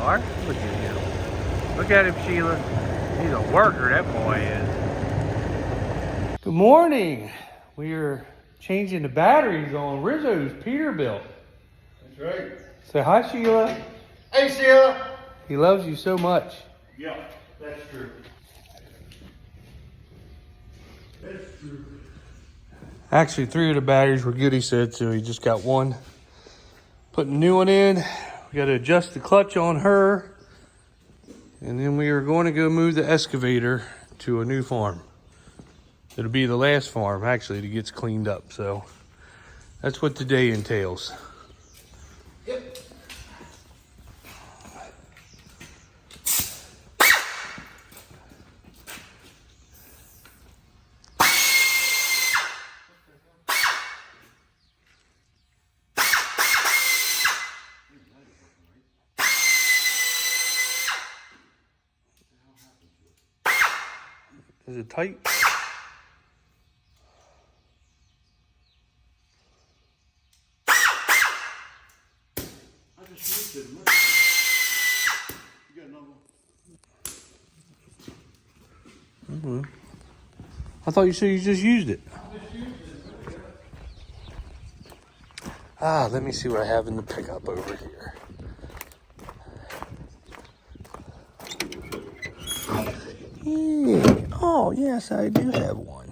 are. Look at him. Look at him, Sheila. He's a worker, that boy is. Good morning. We are changing the batteries on Rizzo's Peterbilt. That's right. Say hi, Sheila. Hey, Sheila. He loves you so much. Yeah, that's true. That's true. Actually, 3 of the batteries were good, he said, so he just got one. Putting a new one in. We got to adjust the clutch on her. And then we are going to go move the excavator to a new farm. It'll be the last farm, actually, that gets cleaned up. So that's what today entails. Yep. Is it tight? I just used it. You got another one? Mm-hmm. I thought you said you just used it. Let me see what I have in the pickup over here. Hey. Oh, yes, I do have one.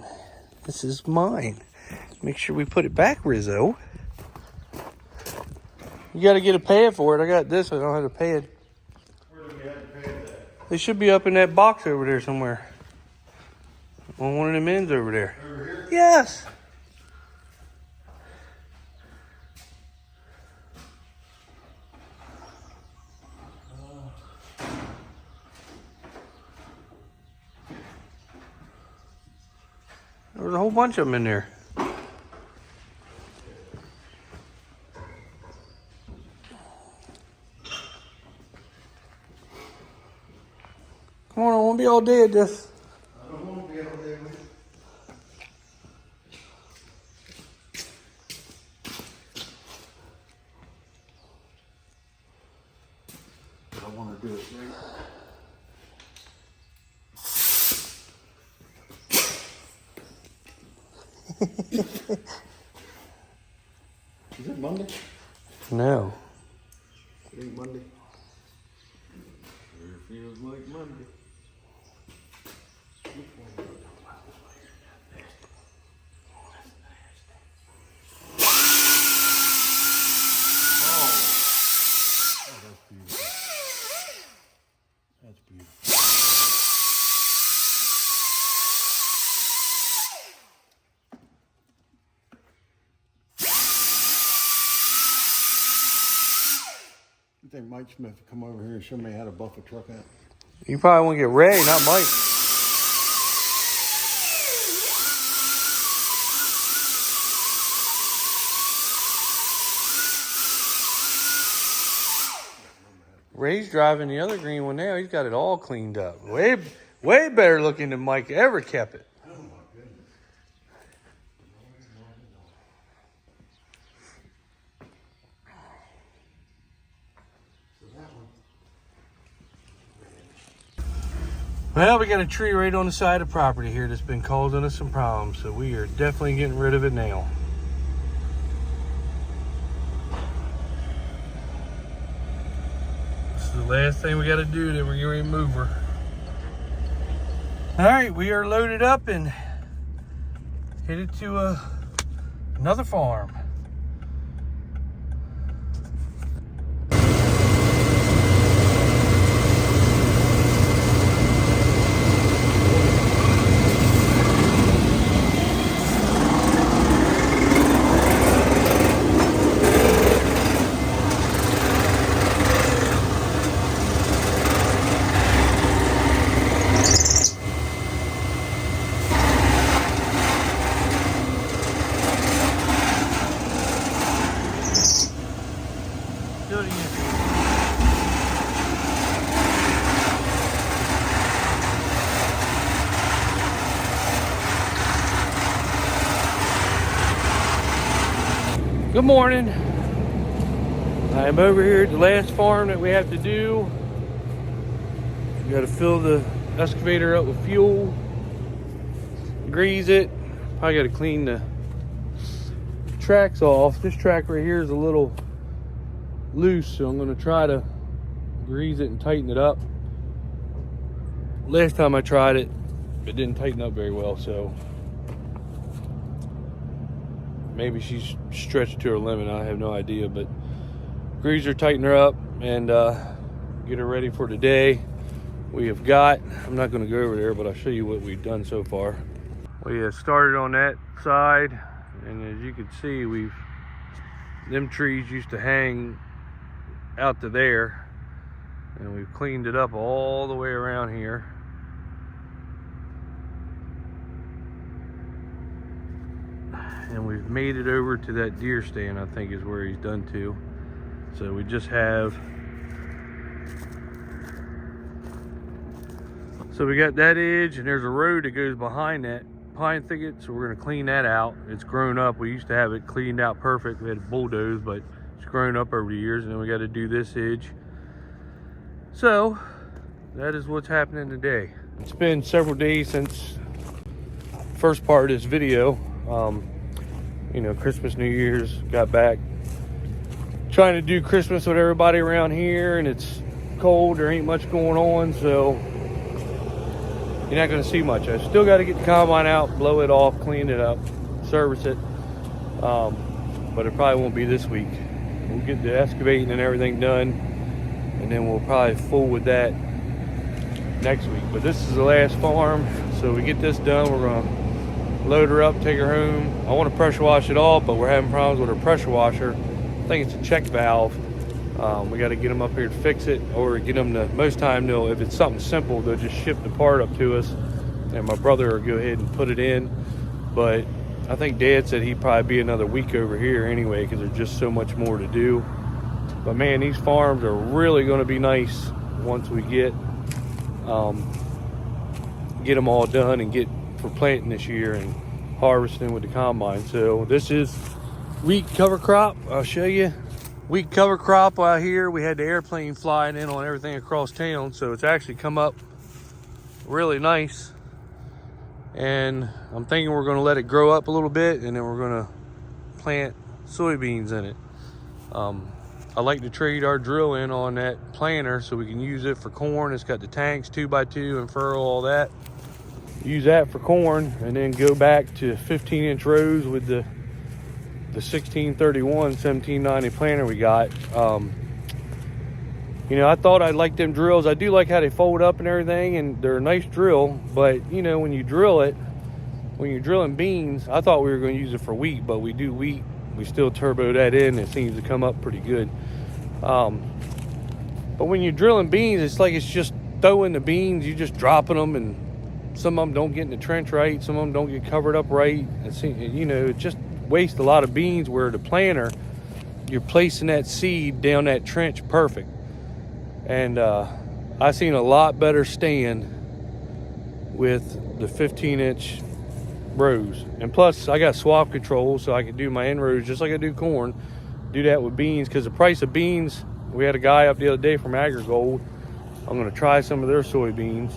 This is mine. Make sure we put it back, Rizzo. You got to get a pad for it. I got this. I don't have a pad. Where do we have the pad at? They should be up in that box over there somewhere. On one of them ends over there. Over here? Yes. There was a whole bunch of them in there. Come on, I won't be all day at this. I don't want to be out there with you. I want to do it right. Is it Monday? No. It ain't Monday. Sure feels like Monday. That's beautiful. You think Mike Smith would come over here and show me how to buff a truck out? You probably want to get Ray, not Mike. Ray's driving the other green one now. He's got it all cleaned up. Way better looking than Mike ever kept it. Oh my goodness. So that one. Well, we got a tree right on the side of the property here that's been causing us some problems, so we are definitely getting rid of it now. This is the last thing we got to do, then we're going to move her. All right, we are loaded up and headed to another farm. Do it again. Good morning. I'm over here at the last farm that we have to do. You got to fill the excavator up with fuel, grease it. Probably got to clean the tracks off. This track right here is a little loose, so I'm going to try to grease it and tighten it up. Last time I tried it, it didn't tighten up very well, so maybe she's stretched to her limit. I have no idea, but grease her, tighten her up, and get her ready for today. We have got, I'm not going to go over there, but I'll show you what we've done so far. We have started on that side, and as you can see, them trees used to hang out to there, and we've cleaned it up all the way around here. And we've made it over to that deer stand, I think is where he's done to. So we just have, so we got that edge, and there's a road that goes behind that pine thicket, so we're gonna clean that out. It's grown up. We used to have it cleaned out perfect. We had a bulldoze, but it's grown up over the years, and then we got to do this edge. So that is what's happening today. It's been several days since first part of this video. You know, Christmas, New Year's, got back trying to do Christmas with everybody around here, and it's cold, there ain't much going on, so you're not gonna see much. I still got to get the combine out, blow it off, clean it up, service it, but it probably won't be this week. We'll get the excavating and everything done, and then we'll probably fool with that next week. But this is the last farm, so we get this done, we're gonna load her up, take her home. I want to pressure wash it all, but we're having problems with our pressure washer. I think it's a check valve. We got to get them up here to fix it, or get them to, most time they'll, if it's something simple, they'll just ship the part up to us, and my brother will go ahead and put it in. But I think Dad said he'd probably be another week over here anyway, because there's just so much more to do. But man, these farms are really going to be nice once we get them all done and get for planting this year and harvesting with the combine. So this is wheat cover crop. I'll show you. Wheat cover crop out here. We had the airplane flying in on everything across town, so it's actually come up really nice. And I'm thinking we're going to let it grow up a little bit, and then we're going to plant soybeans in it. I like to trade our drill in on that planter so we can use it for corn. It's got the tanks, 2x2 and furrow, all that. Use that for corn, and then go back to 15-inch rows with the 1631 1790 planter we got. You know, I thought I'd like them drills. I do like how they fold up and everything, and they're a nice drill, but you know, when you drill it, when you're drilling beans, I thought we were going to use it for wheat, but we do wheat, we still turbo that in. It seems to come up pretty good. But when you're drilling beans, it's like it's just throwing the beans, you're just dropping them, and some of them don't get in the trench right, some of them don't get covered up right. It's, you know, it just wastes a lot of beans, where the planter, you're placing that seed down that trench perfect. And I seen a lot better stand with the 15-inch rows. And plus, I got swap control, so I can do my inrows just like I do corn. Do that with beans, because the price of beans, we had a guy up the other day from AgriGold. I'm going to try some of their soybeans.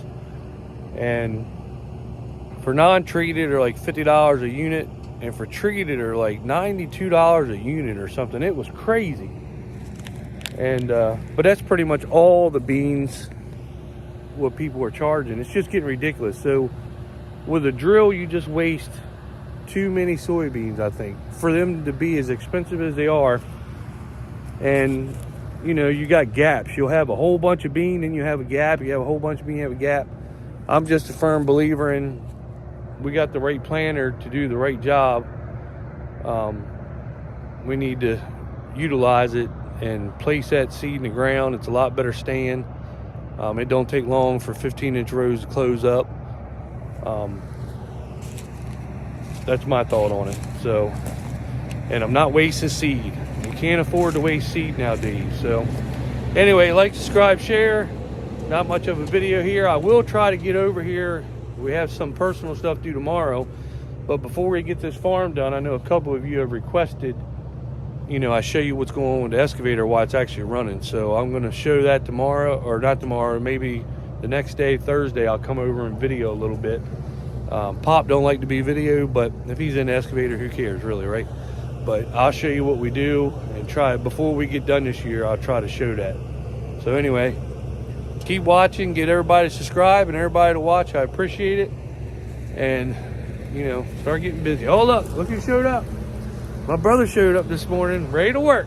And for non-treated, they're like $50 a unit. And for treated, they're like $92 a unit or something. It was crazy. And but that's pretty much all the beans what people are charging. It's just getting ridiculous. So with a drill, you just waste too many soybeans, I think, for them to be as expensive as they are. And you know, you got gaps. You'll have a whole bunch of bean, then you have a gap. You have a whole bunch of bean, you have a gap. I'm just a firm believer in, we got the right planter to do the right job. We need to utilize it and place that seed in the ground. It's a lot better stand. It don't take long for 15-inch rows to close up. That's my thought on it. So, and I'm not wasting seed. You can't afford to waste seed nowadays. So anyway, like, subscribe, share. Not much of a video here. I will try to get over here. We have some personal stuff due tomorrow, but before we get this farm done, I know a couple of you have requested, you know, I show you what's going on with the excavator while it's actually running. So I'm going to show that tomorrow, or not tomorrow, maybe the next day, Thursday, I'll come over and video a little bit. Pop don't like to be videoed, but if he's in the excavator, who cares really, right? But I'll show you what we do and try, before we get done this year, I'll try to show that. So anyway, keep watching, get everybody to subscribe and everybody to watch. I appreciate it. And, you know, start getting busy. Hold up, look who showed up. My brother showed up this morning, ready to work.